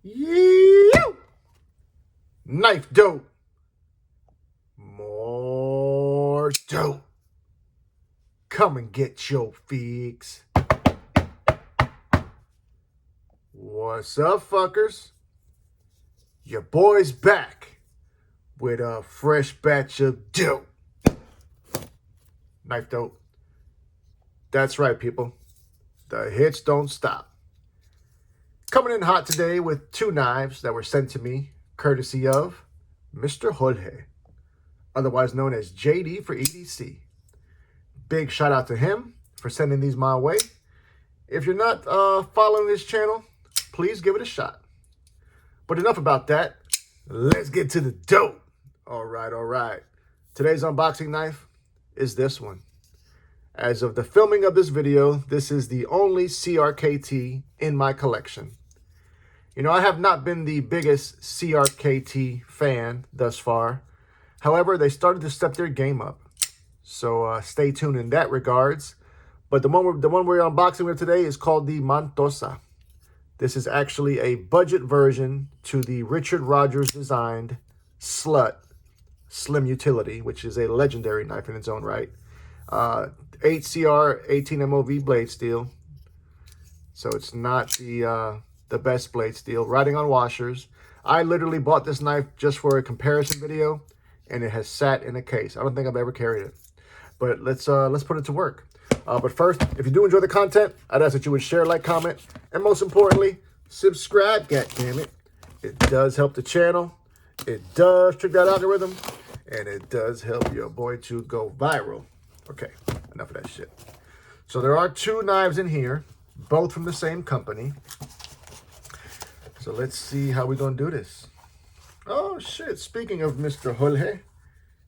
Yeah! Knifedope. More dope. Come and get your fix. What's up, fuckers? Your boy's back with a fresh batch of dope. Knifedope. That's right, people. The hits don't stop. Coming in hot today with two knives that were sent to me, courtesy of Mr. Jorge, otherwise known as JD for EDC. Big shout out to him for sending these my way. If you're not following this channel, please give it a shot. But enough about that. Let's get to the dope. All right. Today's unboxing knife is this one. As of the filming of this video, this is the only CRKT in my collection. You know, I have not been the biggest CRKT fan thus far. However, they started to step their game up. So stay tuned in that regards. But the one we're unboxing with today is called the Mantosa. This is actually a budget version to the Richard Rogers designed Slut Slim Utility, which is a legendary knife in its own right. 8CR 18 MOV blade steel. So it's not the best blade steel. Riding on washers. I literally bought this knife just for a comparison video, and it has sat in a case. I don't think I've ever carried it. But let's put it to work. But first, if you do enjoy the content, I'd ask that you would share, like, comment, and most importantly, subscribe, goddammit. It does help the channel. It does trick that algorithm. And it does help your boy to go viral. Okay, enough of that shit. So there are two knives in here, both from the same company. So let's see how we're going to do this. Oh, shit. Speaking of Mr. Jorge,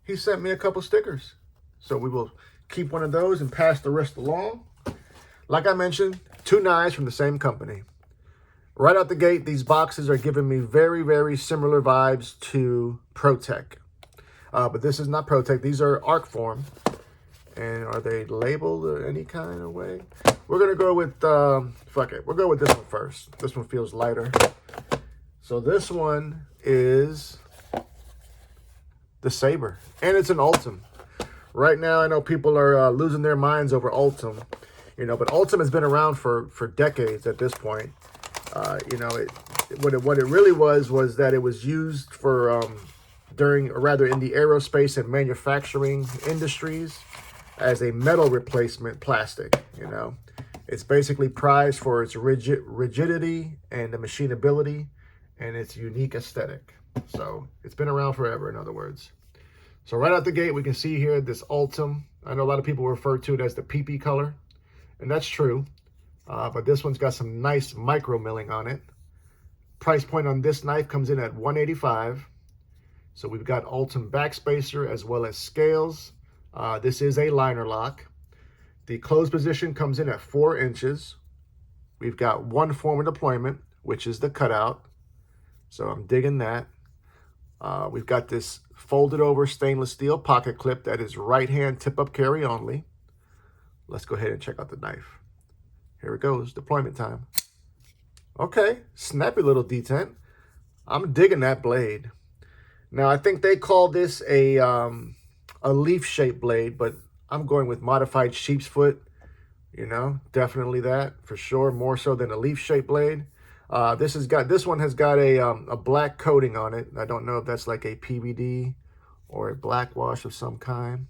he sent me a couple stickers. So we will keep one of those and pass the rest along. Like I mentioned, two knives from the same company. Right out the gate, these boxes are giving me very, very similar vibes to ProTech. But this is not ProTech. These are Arcform. And are they labeled any kind of way? We're going to go with, fuck it. We'll go with this one first. This one feels lighter. So this one is the Saber. And it's an Ultim. Right now, I know people are losing their minds over Ultim. You know, but Ultim has been around for decades at this point. You know, what it really was that it was used for, in the aerospace and manufacturing industries as a metal replacement plastic, you know. It's basically prized for its rigidity and the machinability and its unique aesthetic. So it's been around forever, in other words. So right out the gate, we can see here this Ultim. I know a lot of people refer to it as the PP color, and that's true. But this one's got some nice micro milling on it. Price point on this knife comes in at $185. So we've got Ultim backspacer as well as scales. This is a liner lock. The closed position comes in at 4 inches. We've got one form of deployment, which is the cutout. So I'm digging that. We've got this folded over stainless steel pocket clip that is right hand tip up carry only. Let's go ahead and check out the knife. Here it goes, deployment time. Okay, snappy little detent. I'm digging that blade. Now I think they call this a leaf shaped blade, but I'm going with modified sheep's foot. You know, definitely that for sure, more so than a leaf shaped blade. This one has got a black coating on it. I don't know if that's like a PVD or a black wash of some kind.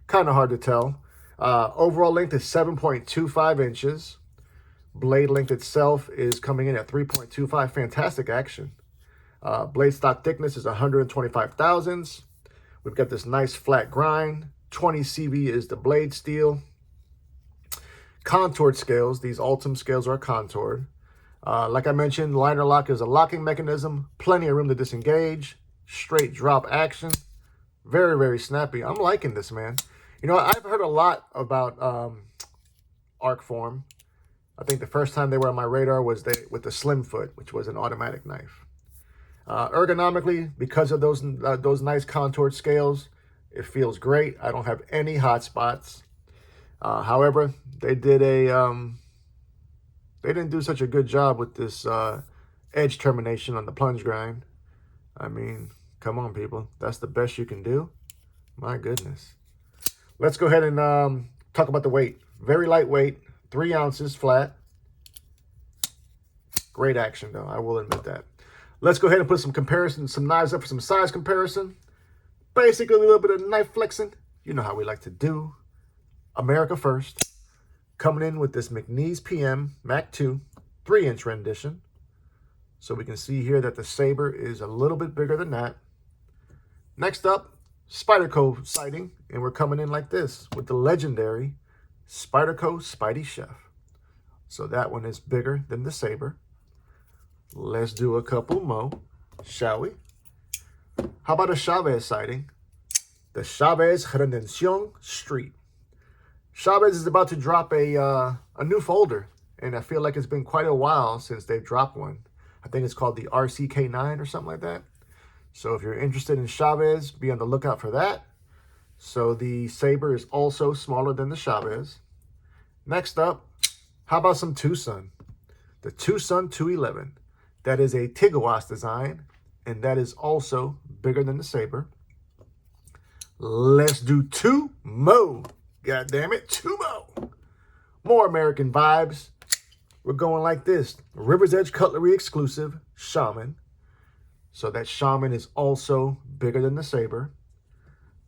Kind of hard to tell. Overall length is 7.25 inches. Blade length itself is coming in at 3.25. Fantastic action. Blade stock thickness is 125 thousandths. We've got this nice flat grind. 20 CV is the blade steel. Contoured scales. These Ultim scales are contoured. Like I mentioned, liner lock is a locking mechanism. Plenty of room to disengage. Straight drop action. Very, very snappy. I'm liking this, man. You know, I've heard a lot about Arcform. I think the first time they were on my radar was with the Slim Foot, which was an automatic knife. Ergonomically, because of those nice contoured scales, it feels great. I don't have any hot spots. However, they didn't do such a good job with this edge termination on the plunge grind. I mean, come on, people. That's the best you can do. My goodness. Let's go ahead and talk about the weight. Very lightweight, 3 ounces flat. Great action, though. I will admit that. Let's go ahead and put some knives up for some size comparison. Basically, a little bit of knife flexing. You know how we like to do. America first. Coming in with this McNeese PM Mac 2 3-inch rendition. So we can see here that the Saber is a little bit bigger than that. Next up, Spyderco sighting. And we're coming in like this with the legendary Spyderco Spidey Chef. So that one is bigger than the Saber. Let's do a couple more, shall we? How about a Chavez sighting? The Chavez Redención Street. Chavez is about to drop a new folder, and I feel like it's been quite a while since they've dropped one. I think it's called the RCK9 or something like that. So if you're interested in Chavez, be on the lookout for that. So the Saber is also smaller than the Chavez. Next up, how about some Tucson? The Tucson 211. That is a Tiguas design, and that is also bigger than the Saber. Let's do 2 more. God damn it, 2 more. More American vibes. We're going like this. River's Edge Cutlery exclusive, Shaman. So that Shaman is also bigger than the Saber.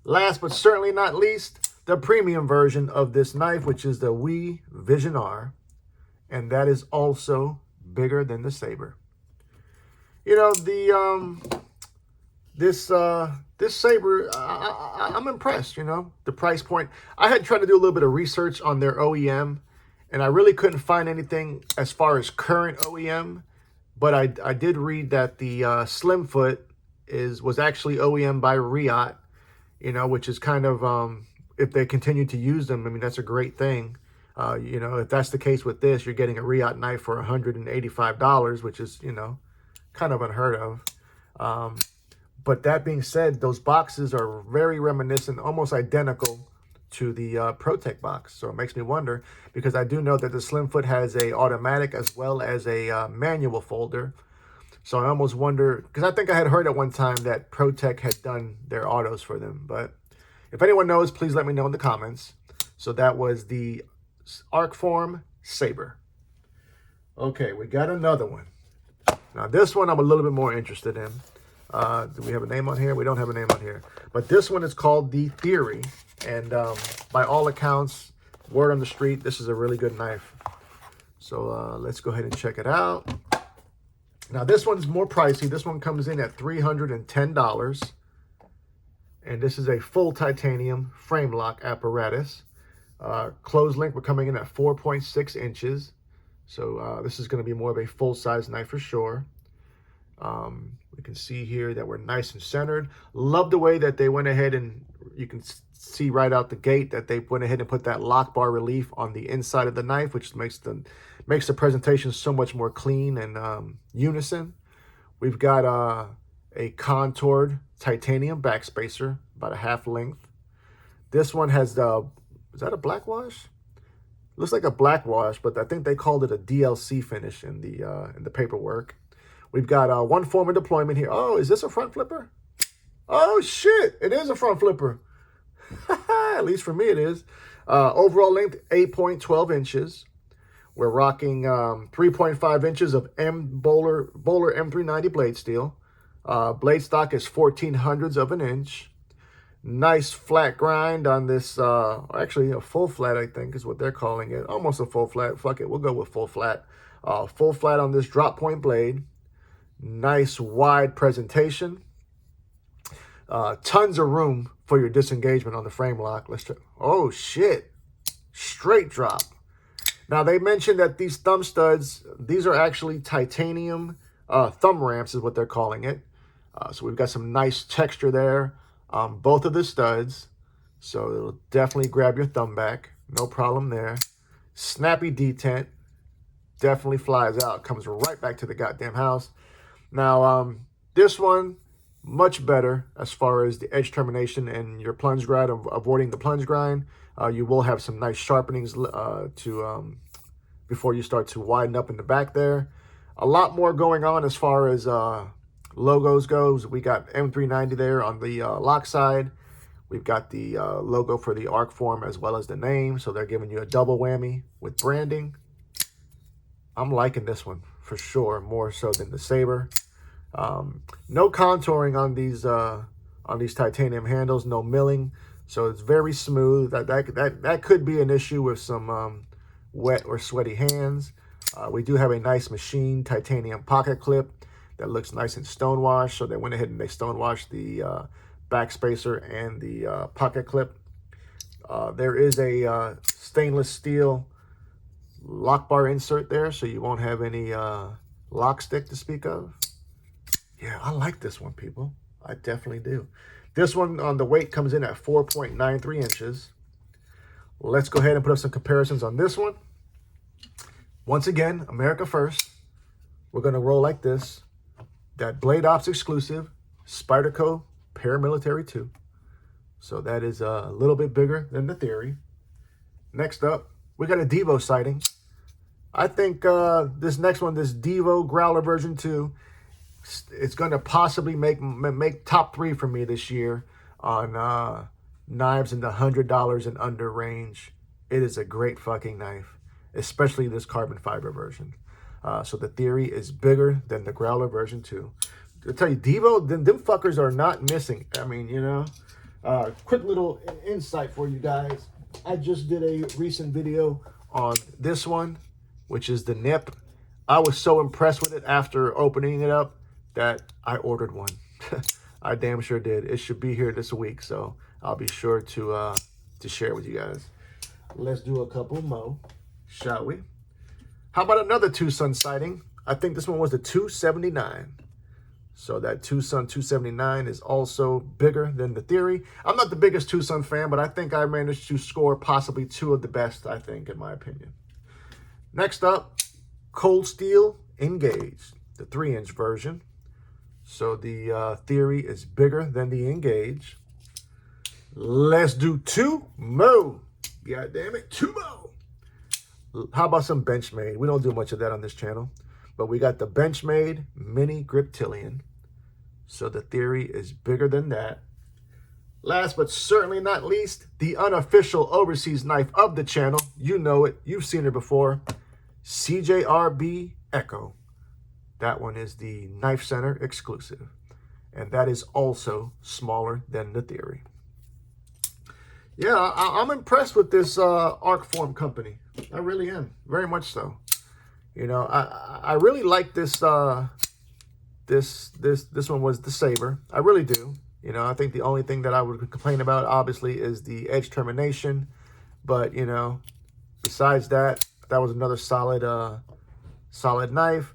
Last but certainly not least, the premium version of this knife, which is the WE Vision R. And that is also bigger than the Saber. You know, this Saber, I'm impressed, you know, the price point. I had tried to do a little bit of research on their OEM, and I really couldn't find anything as far as current OEM, but I did read that the Slimfoot was actually OEM by Riot, you know, which is kind of, if they continue to use them, I mean, that's a great thing. You know, if that's the case with this, you're getting a Riot knife for $185, which is, you know, kind of unheard of. But that being said, those boxes are very reminiscent, almost identical to the ProTech box. So it makes me wonder, because I do know that the Slimfoot has a automatic as well as a manual folder. So I almost wonder, because I think I had heard at one time that ProTech had done their autos for them. But if anyone knows, please let me know in the comments. So that was the Arcform Saber. Okay, we got another one. Now this one I'm a little bit more interested in. Do we have a name on here? We don't have a name on here. But this one is called the Theory. And by all accounts, word on the street, this is a really good knife. So let's go ahead and check it out. Now this one's more pricey. This one comes in at $310. And this is a full titanium frame lock apparatus. Closed link, we're coming in at 4.6 inches. So this is going to be more of a full-size knife for sure. We can see here that we're nice and centered. Love the way that they went ahead and you can see right out the gate that they went ahead and put that lock bar relief on the inside of the knife, which makes the presentation so much more clean and unison. We've got a contoured titanium backspacer, about a half length. This one has is that a black wash? Looks like a black wash, but I think they called it a DLC finish in the paperwork. We've got one form of deployment here. Oh, is this a front flipper? Oh, shit. It is a front flipper. At least for me it is. Overall length, 8.12 inches. We're rocking 3.5 inches of Bowler M390 blade steel. Blade stock is 0.14 of an inch. Nice flat grind on this, actually a full flat, I think is what they're calling it. Almost a full flat. Fuck it, we'll go with full flat. Full flat on this drop point blade. Nice wide presentation. Tons of room for your disengagement on the frame lock. Let's check. Oh shit, straight drop. Now they mentioned that these thumb studs, these are actually titanium thumb ramps is what they're calling it. So we've got some nice texture there on both of the studs. So it'll definitely grab your thumb back. No problem there. Snappy detent. Definitely flies out. Comes right back to the goddamn house. Now, this one, much better as far as the edge termination and your plunge grind, avoiding the plunge grind. You will have some nice sharpenings before you start to widen up in the back there. A lot more going on as far as logos goes. We got M390 there on the lock side. We've got the logo for the Arcform as well as the name. So they're giving you a double whammy with branding. I'm liking this one for sure, more so than the Saber. No contouring on these titanium handles, no milling. So it's very smooth. That could be an issue with some wet or sweaty hands. We do have a nice machine titanium pocket clip that looks nice and stonewashed. So they went ahead and they stonewashed the back spacer and the pocket clip. There is a stainless steel lock bar insert there, so you won't have any lock stick to speak of. Yeah, I like this one, people. I definitely do. This one on the weight comes in at 4.93 inches. Let's go ahead and put up some comparisons on this one. Once again, America first. We're going to roll like this. That Blade Ops exclusive, Spyderco Paramilitary 2. So that is a little bit bigger than the Theory. Next up, we got a Devo sighting. I think this next one, this Devo Growler version 2, it's going to possibly make top 3 for me this year on knives in the $100 and under range. It is a great fucking knife, especially this carbon fiber version. So the Theory is bigger than the Growler version 2. I tell you, Devo, them fuckers are not missing. I mean, you know, quick little insight for you guys. I just did a recent video on this one, which is the Nip. I was so impressed with it after opening it up that I ordered one. I damn sure did. It should be here this week, so I'll be sure to share with you guys. Let's do a couple more, shall we? How about another Tucson sighting? I think this one was the 279. So that Tucson 279 is also bigger than the Theory. I'm not the biggest Tucson fan, but I think I managed to score possibly 2 of the best, I think, in my opinion. Next up, Cold Steel Engage, the 3-inch version. So the Theory is bigger than the Engage. Let's do 2 more. God damn it, 2 more. How about some Benchmade? We don't do much of that on this channel, but we got the Benchmade Mini Griptilian. So the Theory is bigger than that. Last but certainly not least, the unofficial overseas knife of the channel. You know it. You've seen her before. CJRB Echo. That one is the Knife Center exclusive. And that is also smaller than the Theory. Yeah, I'm impressed with this Arcform company. I really am. Very much so. You know, I really like this this one was the Saber. I really do. You know, I think the only thing that I would complain about, obviously, is the edge termination. But, you know, besides that, that was another solid knife.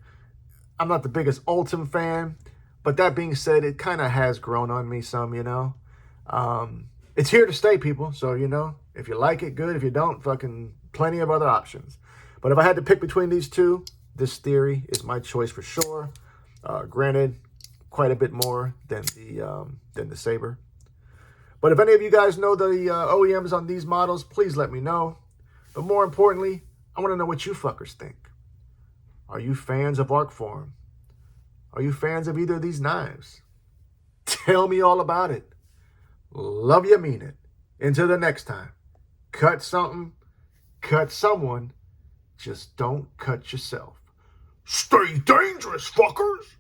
I'm not the biggest Ultim fan, but that being said, it kind of has grown on me some, you know. It's here to stay, people. So, you know, if you like it, good. If you don't, fucking plenty of other options. But if I had to pick between these two, this Theory is my choice for sure. Granted, quite a bit more than the Saber. But if any of you guys know the OEMs on these models, please let me know. But more importantly, I want to know what you fuckers think. Are you fans of Arcform? Are you fans of either of these knives? Tell me all about it. Love you, mean it. Until the next time, cut something, cut someone. Just don't cut yourself. Stay dangerous, fuckers!